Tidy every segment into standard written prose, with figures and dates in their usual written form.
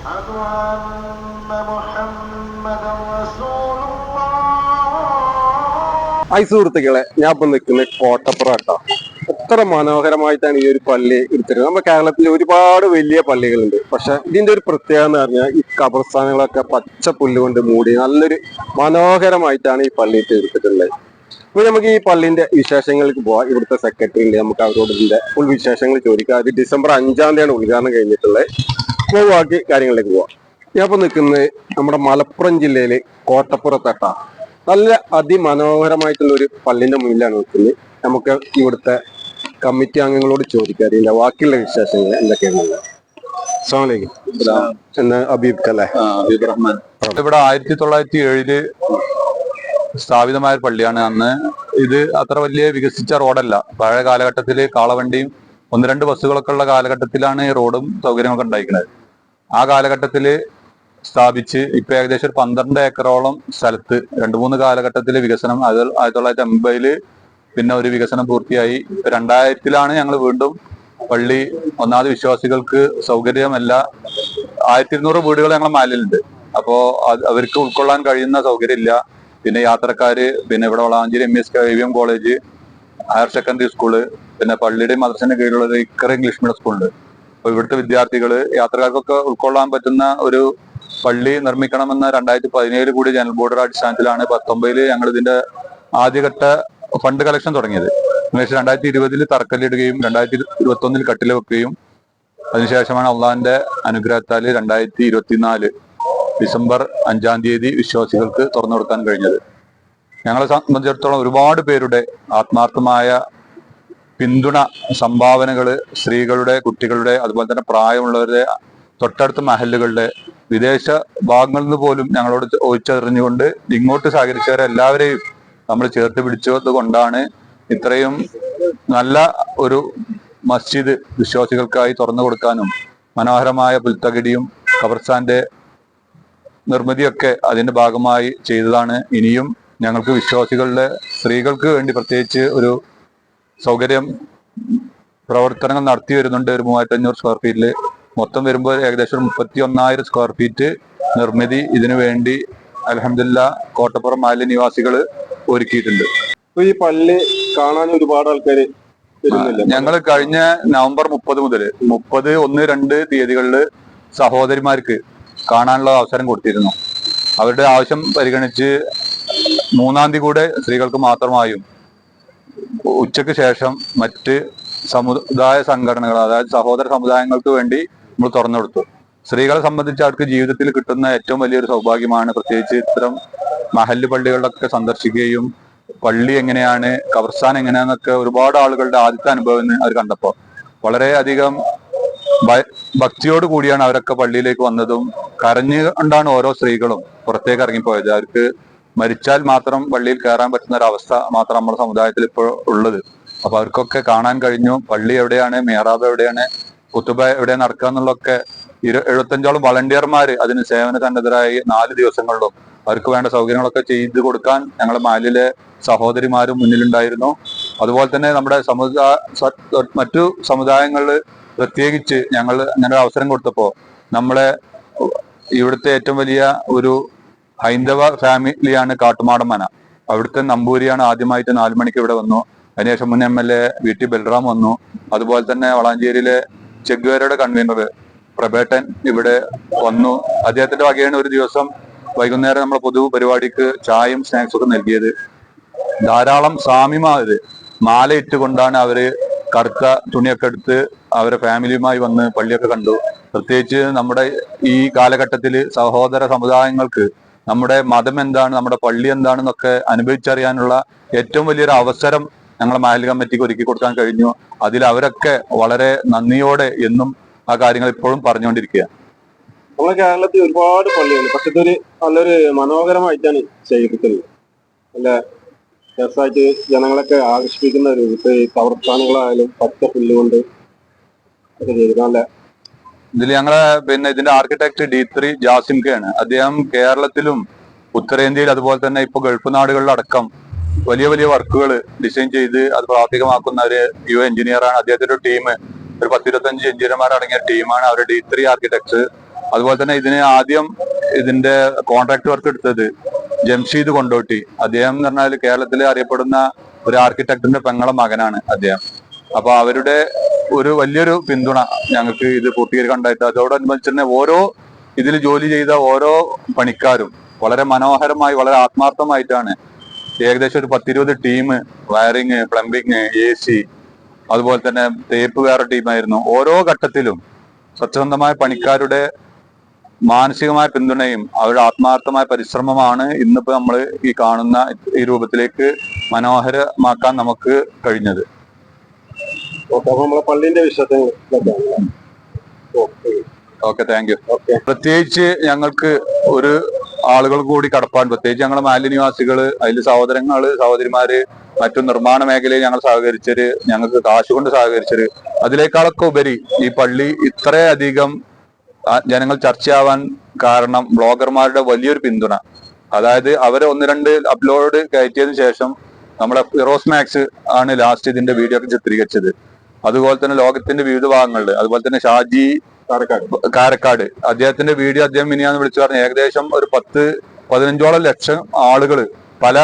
أشهد أن محمدا رسول الله. Hi സുഹൃത്തുക്കളെ, ഞാൻ ഇപ്പൊ നിൽക്കുന്നത് കോട്ടപ്പുറം. എത്ര മനോഹരമായിട്ടാണ് ഈ ഒരു പള്ളി എടുത്തിരുന്നത്. നമ്മുടെ കേരളത്തിൽ ഒരുപാട് വലിയ പള്ളികളുണ്ട്, പക്ഷെ ഇതിന്റെ ഒരു പ്രത്യേകത എന്ന് പറഞ്ഞാൽ ഈ ഖബർസ്ഥാനുകളൊക്കെ പച്ച പുല്ലുകൊണ്ട് മൂടി നല്ലൊരു മനോഹരമായിട്ടാണ് ഈ പള്ളി എടുത്തിട്ടുള്ളത്. അപ്പൊ നമുക്ക് ഈ പള്ളിന്റെ വിശേഷങ്ങൾക്ക് പോവാം. ഇവിടുത്തെ സെക്രട്ടറി ഉണ്ട്, നമുക്ക് അവരോട് ഇതിന്റെ ഫുൾ വിശേഷങ്ങൾ ചോദിക്കാം. അത് ഡിസംബർ 5-ാം തീയതിയാണ് ഉദ്ഘാടനം കഴിഞ്ഞിട്ടുള്ളത്. അപ്പോൾ ബാക്കി കാര്യങ്ങളിലേക്ക് പോവാം. ഞാൻ ഇപ്പൊ നിൽക്കുന്നത് നമ്മുടെ മലപ്പുറം ജില്ലയിലെ കോട്ടപ്പുറത്താണ്. നല്ല അതിമനോഹരമായിട്ടുള്ള ഒരു പള്ളിന്റെ മുന്നിലാണ് നിൽക്കുന്നത്. നമുക്ക് ഇവിടുത്തെ കമ്മിറ്റി അംഗങ്ങളോട് ചോദിക്കാം ഇതിന്റെ ബാക്കിയുള്ള വിശേഷങ്ങൾ എന്തൊക്കെയാണ്. അബീബ് അല്ലേ? അബീബ് റഹ്മാൻ. ഇവിടെ 1907 സ്ഥാപിതമായ പള്ളിയാണ്. അന്ന് ഇത് അത്ര വലിയ വികസിച്ച റോഡല്ല. പഴയ കാലഘട്ടത്തിൽ കാളവണ്ടിയും 1-2 ബസ്സുകളൊക്കെ ഉള്ള കാലഘട്ടത്തിലാണ് ഈ റോഡും സൗകര്യങ്ങളൊക്കെ ഉണ്ടായിരിക്കുന്നത്. ആ കാലഘട്ടത്തിൽ സ്ഥാപിച്ച് ഇപ്പൊ ഏകദേശം ഒരു 12 ഏക്കറോളം സ്ഥലത്ത് 2-3 കാലഘട്ടത്തിലെ വികസനം. 1950 പിന്നെ ഒരു വികസനം പൂർത്തിയായി. 2000 ഞങ്ങൾ വീണ്ടും പള്ളി ഒന്നാമത് വിശ്വാസികൾക്ക് സൗകര്യമല്ല. 1200 വീടുകൾ ഞങ്ങളെ മാലിലുണ്ട്. അപ്പോ അവർക്ക് ഉൾക്കൊള്ളാൻ കഴിയുന്ന സൗകര്യം ഇല്ല. പിന്നെ യാത്രക്കാര്, പിന്നെ ഇവിടെ Valanchery MES KVM college, higher secondary school, പിന്നെ പള്ളിയുടെ മദ്രസന്റെ കീഴിലുള്ള ഇക്കറ ഇംഗ്ലീഷ് മീഡിയം സ്കൂളുണ്ട്. അപ്പൊ ഇവിടുത്തെ വിദ്യാർത്ഥികള് യാത്രക്കാർക്കൊക്കെ ഉൾക്കൊള്ളാൻ പറ്റുന്ന ഒരു പള്ളി നിർമ്മിക്കണമെന്ന് 2017 കൂടി ജനറൽ ബോർഡർ അടിസ്ഥാനത്തിലാണ് 2019 ഞങ്ങൾ ഇതിന്റെ ആദ്യഘട്ട ഫണ്ട് കളക്ഷൻ തുടങ്ങിയത്. 2020 തറക്കല്ലിടുകയും 2021 കട്ടില വെക്കുകയും അതിനുശേഷമാണ് അള്ളാഹിന്റെ അനുഗ്രഹത്താൽ 2024 ഡിസംബർ 5-ാം തീയതി വിശ്വാസികൾക്ക് തുറന്നു കൊടുക്കാൻ കഴിഞ്ഞത്. ഞങ്ങളെ സംബന്ധിച്ചിടത്തോളം ഒരുപാട് പേരുടെ ആത്മാർത്ഥമായ പിന്തുണ, സംഭാവനകള്, സ്ത്രീകളുടെ, കുട്ടികളുടെ, അതുപോലെ തന്നെ പ്രായമുള്ളവരുടെ, തൊട്ടടുത്ത മഹല്ലുകളുടെ, വിദേശ ഭാഗങ്ങളിൽ നിന്ന് പോലും ഞങ്ങളോട് ചോദിച്ചറിഞ്ഞുകൊണ്ട് ഇങ്ങോട്ട് സഹകരിച്ചവരെ എല്ലാവരെയും നമ്മൾ ചേർത്ത് പിടിച്ചത് കൊണ്ടാണ് ഇത്രയും നല്ല ഒരു മസ്ജിദ് വിശ്വാസികൾക്കായി തുറന്നു കൊടുക്കാനും മനോഹരമായ പുൽത്തകിടിയും ഖബർസ്ഥാന്റെ നിർമ്മിതിയൊക്കെ അതിന്റെ ഭാഗമായി ചെയ്തതാണ്. ഇനിയും ഞങ്ങൾക്ക് വിശ്വാസികളുടെ സ്ത്രീകൾക്ക് വേണ്ടി പ്രത്യേകിച്ച് ഒരു സൗകര്യം പ്രവർത്തനങ്ങൾ നടത്തി വരുന്നുണ്ട്. ഒരു 3500 സ്ക്വയർ ഫീറ്റില് മൊത്തം വരുമ്പോൾ ഏകദേശം 31,000 സ്ക്വയർ ഫീറ്റ് നിർമ്മിതി ഇതിനു വേണ്ടി അൽഹംദുലില്ലാ കോട്ടപ്പുറം മാലിന്യ നിവാസികൾ ഒരുക്കിയിട്ടുണ്ട്. ഈ പള്ളി കാണാൻ ഒരുപാട് ആൾക്കാർ ഞങ്ങൾ കഴിഞ്ഞ നവംബർ 30 മുതൽ 30, 1, 2 തീയതികളിൽ സഹോദരിമാർക്ക് കാണാനുള്ള അവസരം കൊടുത്തിരുന്നു. അവരുടെ ആവശ്യം പരിഗണിച്ച് 3-ാം തീയതി കൂടെ സ്ത്രീകൾക്ക് മാത്രമായും ഉച്ചയ്ക്ക് ശേഷം മറ്റ് സമുദായ സംഘടനകൾ, അതായത് സഹോദര സമുദായങ്ങൾക്ക് വേണ്ടി നമ്മൾ തുറന്നു കൊടുത്തു. സ്ത്രീകളെ സംബന്ധിച്ച് അവർക്ക് ജീവിതത്തിൽ കിട്ടുന്ന ഏറ്റവും വലിയൊരു സൗഭാഗ്യമാണ് പ്രത്യേകിച്ച് ഇത്തരം മഹല്ല് പള്ളികളിലൊക്കെ സന്ദർശിക്കുകയും പള്ളി എങ്ങനെയാണ്, ഖബർസ്ഥാൻ എങ്ങനെയാന്നൊക്കെ ഒരുപാട് ആളുകളുടെ ആദ്യത്തെ അനുഭവം അവർ കണ്ടപ്പോൾ വളരെയധികം ഭക്തിയോട് കൂടിയാണ് അവരൊക്കെ പള്ളിയിലേക്ക് വന്നതും. കരഞ്ഞുകൊണ്ടാണ് ഓരോ സ്ത്രീകളും പുറത്തേക്ക് ഇറങ്ങിപ്പോയത്. അവർക്ക് മരിച്ചാൽ മാത്രം പള്ളിയിൽ കയറാൻ പറ്റുന്ന ഒരു അവസ്ഥ മാത്രം നമ്മുടെ സമുദായത്തിൽ ഇപ്പോൾ ഉള്ളത്. അപ്പൊ അവർക്കൊക്കെ കാണാൻ കഴിഞ്ഞു പള്ളി എവിടെയാണ്, മെഹ്റാബ് എവിടെയാണ്, കുത്തുബ എവിടെ നടക്കുക എന്നുള്ളതൊക്കെ. 75ഓളം വളണ്ടിയർമാര് അതിന് സേവന സന്നദ്ധരായി 4 ദിവസങ്ങളിലും അവർക്ക് വേണ്ട സൗകര്യങ്ങളൊക്കെ ചെയ്തു കൊടുക്കാൻ ഞങ്ങളുടെ മാലിലെ സഹോദരിമാരും മുന്നിലുണ്ടായിരുന്നു. അതുപോലെ തന്നെ നമ്മുടെ മറ്റു സമുദായങ്ങളിൽ പ്രത്യേകിച്ച് ഞങ്ങൾ അങ്ങനെ അവസരം കൊടുത്തപ്പോൾ നമ്മളെ ഇവിടുത്തെ ഏറ്റവും വലിയ ഒരു ഹൈന്ദവ ഫാമിലിയാണ് കാട്ടുമാടൻ മന. അവിടുത്തെ നമ്പൂരിയാണ് ആദ്യമായിട്ട് 4 മണിക്ക് ഇവിടെ വന്നു. അതിനുശേഷം മുൻ MLA VT ബൽറാം വന്നു. അതുപോലെ തന്നെ വളാഞ്ചേരിയിലെ ചെഗ്വേരയുടെ കൺവീനർ പ്രബേട്ടൻ ഇവിടെ വന്നു. അദ്ദേഹത്തിന്റെ വകയാണ് ഒരു ദിവസം വൈകുന്നേരം നമ്മളെ പൊതു പരിപാടിക്ക് ചായയും സ്നാക്സും ഒക്കെ നൽകിയത്. ധാരാളം സ്വാമിമാര് മാല ഇട്ടുകൊണ്ടാണ് അവര് കറുത്ത തുണിയൊക്കെ എടുത്ത് അവരെ ഫാമിലിയുമായി വന്ന് പള്ളിയൊക്കെ കണ്ടു. പ്രത്യേകിച്ച് നമ്മുടെ ഈ കാലഘട്ടത്തിൽ സഹോദര സമുദായങ്ങൾക്ക് നമ്മുടെ മതം എന്താണ്, നമ്മുടെ പള്ളി എന്താണെന്നൊക്കെ അനുഭവിച്ചറിയാനുള്ള ഏറ്റവും വലിയൊരു അവസരം ഞങ്ങളെ മഹല്ല് കമ്മിറ്റിക്ക് ഒരുക്കി കൊടുക്കാൻ കഴിഞ്ഞു. അതിൽ അവരൊക്കെ വളരെ നന്ദിയോടെ എന്നും ആ കാര്യങ്ങൾ ഇപ്പോഴും പറഞ്ഞുകൊണ്ടിരിക്കുക. നമ്മുടെ കേരളത്തിൽ ഒരുപാട് പള്ളികളുണ്ട്, പക്ഷെ ഇതൊരു നല്ലൊരു മനോഹരമായിട്ടാണ് ചെയ്തിട്ടുള്ളത്. നല്ല രസമായിട്ട് ജനങ്ങളൊക്കെ ആകർഷിപ്പിക്കുന്ന ഒരു ഖബർസ്ഥാനുകളായാലും പച്ച പുല്ലുകൊണ്ട് ഒക്കെ ചെയ്തിട്ടുണ്ട്. ഇതിൽ ഞങ്ങളെ പിന്നെ ഇതിന്റെ ആർക്കിടെക്ട് D3 ജാസിം K ആണ്. അദ്ദേഹം കേരളത്തിലും ഉത്തരേന്ത്യയിൽ അതുപോലെ തന്നെ ഇപ്പൊ ഗൾഫ് നാടുകളിലടക്കം വലിയ വലിയ വർക്കുകൾ ഡിസൈൻ ചെയ്ത് അത് പ്രാവർത്തികമാക്കുന്ന ഒരു യുവ എഞ്ചിനീയറാണ്. അദ്ദേഹത്തിന്റെ ഒരു ടീം ഒരു 10-25 എഞ്ചിനീയർമാരടങ്ങിയ ടീമാണ്. അവരുടെ D3 ആർക്കിടെക്ട്സ് അതുപോലെ തന്നെ ഇതിന് ആദ്യം ഇതിന്റെ കോൺട്രാക്ട് വർക്ക് എടുത്തത് ജംഷീദ് കൊണ്ടോട്ടി. അദ്ദേഹം എന്ന് പറഞ്ഞാൽ കേരളത്തിൽ അറിയപ്പെടുന്ന ഒരു ആർക്കിടെക്ടിന്റെ പെങ്ങളെ മകനാണ് അദ്ദേഹം. അപ്പൊ അവരുടെ ഒരു വലിയൊരു പിന്തുണ ഞങ്ങൾക്ക് ഇത് പൂർത്തീകരിക്കാണ്ടായിട്ട്, അതോടനുബന്ധിച്ച് തന്നെ ഓരോ ഇതിൽ ജോലി ചെയ്ത ഓരോ പണിക്കാരും വളരെ മനോഹരമായി വളരെ ആത്മാർത്ഥമായിട്ടാണ് ഏകദേശം ഒരു 10-20 ടീം, വയറിങ്, പ്ലംബിങ്, AC, അതുപോലെ തന്നെ തേപ്പ് വേറെ ടീമായിരുന്നു. ഓരോ ഘട്ടത്തിലും സത്യസന്ധമായ പണിക്കാരുടെ മാനസികമായ പിന്തുണയും അവരുടെ ആത്മാർത്ഥമായ പരിശ്രമമാണ് ഇന്നിപ്പോ നമ്മൾ ഈ കാണുന്ന ഈ രൂപത്തിലേക്ക് മനോഹരമാക്കാൻ നമുക്ക് കഴിഞ്ഞത്. നമ്മളെ പള്ളിന്റെ വിഷയത്തിൽ ഓക്കെ, താങ്ക് യു. പ്രത്യേകിച്ച് ഞങ്ങൾക്ക് ഒരു ആളുകൾ കൂടി കടപ്പാൻ, പ്രത്യേകിച്ച് ഞങ്ങളെ മാലി നിവാസികള്, അതിൽ സഹോദരങ്ങള്, സഹോദരിമാര്, മറ്റു നിർമ്മാണ മേഖലയിൽ ഞങ്ങൾ സഹകരിച്ചവര്, ഞങ്ങൾക്ക് കാശുകൊണ്ട് സഹകരിച്ചവര്, അതിനേക്കാളൊക്കെ ഉപരി ഈ പള്ളി ഇത്രയധികം ജനങ്ങൾ ചർച്ചയാവാൻ കാരണം ബ്ലോഗർമാരുടെ വലിയൊരു പിന്തുണ. അതായത് അവരെ 1-2 അപ്ലോഡ് കയറ്റിയതിനു ശേഷം നമ്മളെ ഫിറോസ് മാക്സ് ആണ് ലാസ്റ്റ് ഇതിന്റെ വീഡിയോ ഒക്കെ ചിത്രീകരിച്ചത്. അതുപോലെ തന്നെ ലോകത്തിന്റെ വിവിധ ഭാഗങ്ങളിൽ, അതുപോലെ തന്നെ ഷാജി കാരക്കാട്, അദ്ദേഹത്തിന്റെ വീഡിയോ അദ്ദേഹം മിനിയാന്ന് വിളിച്ചു പറഞ്ഞ ഏകദേശം ഒരു 10-15 ലക്ഷം ആളുകൾ പല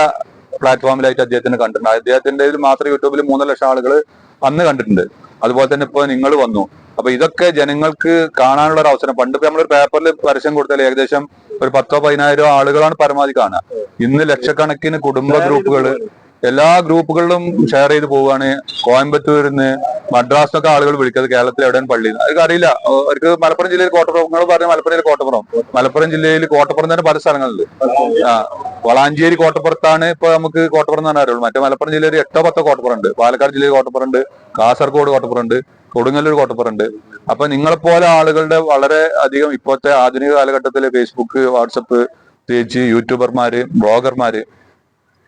പ്ലാറ്റ്ഫോമിലായിട്ട് അദ്ദേഹത്തിന് കണ്ടിട്ടുണ്ട്. അദ്ദേഹത്തിന്റെ മാത്രം യൂട്യൂബിൽ 3 ലക്ഷം ആളുകൾ അന്ന് കണ്ടിട്ടുണ്ട്. അതുപോലെ തന്നെ ഇപ്പൊ നിങ്ങൾ വന്നു. അപ്പൊ ഇതൊക്കെ ജനങ്ങൾക്ക് കാണാനുള്ള ഒരു അവസരം. പണ്ട് ഇപ്പൊ നമ്മളൊരു പേപ്പറിൽ പരസ്യം കൊടുത്താൽ ഏകദേശം ഒരു 10-15 ആളുകളാണ് പരമാവധി കാണുക. ഇന്ന് ലക്ഷക്കണക്കിന് കുടുംബ ഗ്രൂപ്പുകള് എല്ലാ ഗ്രൂപ്പുകളിലും ഷെയർ ചെയ്ത് പോവുകയാണ്. കോയമ്പത്തൂരിൽ നിന്ന്, മദ്രാസിനൊക്കെ ആളുകൾ വിളിക്കുന്നത് കേരളത്തിൽ എവിടെയാണ് പള്ളി. അവർക്ക് അറിയില്ല. അവർക്ക് മലപ്പുറം ജില്ലയിൽ കോട്ടപ്പുറം, നിങ്ങൾ പറഞ്ഞ മലപ്പുറം ജില്ലയിൽ കോട്ടപ്പുറം, മലപ്പുറം ജില്ലയിൽ കോട്ടപ്പുറം തന്നെ പല സ്ഥലങ്ങളില്. വളാഞ്ചേരി കോട്ടപ്പുറത്താണ് ഇപ്പൊ നമുക്ക് കോട്ടപ്പുറം എന്ന് പറഞ്ഞാൽ. മറ്റേ മലപ്പുറം ജില്ലയിൽ 8-10 കോട്ടപ്പുറം ഉണ്ട്, പാലക്കാട് ജില്ലയിൽ കോട്ടപ്പുറം ഉണ്ട്, കാസർഗോഡ് കോട്ടപ്പുറം ഉണ്ട്, കൊടുങ്ങല്ലൂർ കോട്ടപ്പുറം ഉണ്ട്. അപ്പൊ നിങ്ങളെപ്പോലെ ആളുകളുടെ വളരെ അധികം ഇപ്പോഴത്തെ ആധുനിക കാലഘട്ടത്തില് ഫേസ്ബുക്ക്, വാട്സപ്പ്, പ്രത്യേകിച്ച് യൂട്യൂബർമാര്, ബ്ലോഗർമാര്,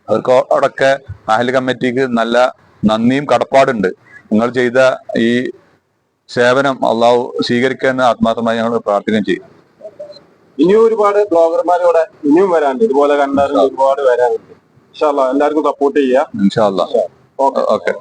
അവർക്കോടൊക്കെ മഹല്ല് കമ്മിറ്റിക്ക് നല്ല നന്ദിയും കടപ്പാടുണ്ട്. നിങ്ങൾ ചെയ്ത ഈ സേവനം അള്ളാഹു സ്വീകരിക്കാൻ ആത്മാർത്ഥമായി ഞങ്ങൾ പ്രാർത്ഥിക്കുകയും ചെയ്യും. ഇനിയും ഒരുപാട് ബ്ലോഗർമാരോടെ ഇനിയും വരാനുണ്ട്, ഇതുപോലെ കണ്ടാലും ഒരുപാട് വരാനുണ്ട്. ഇൻഷാ അല്ലാഹ് എല്ലാവർക്കും സപ്പോർട്ട് ചെയ്യാം. ഇൻഷാ അല്ലാഹ്. ഓക്കെ.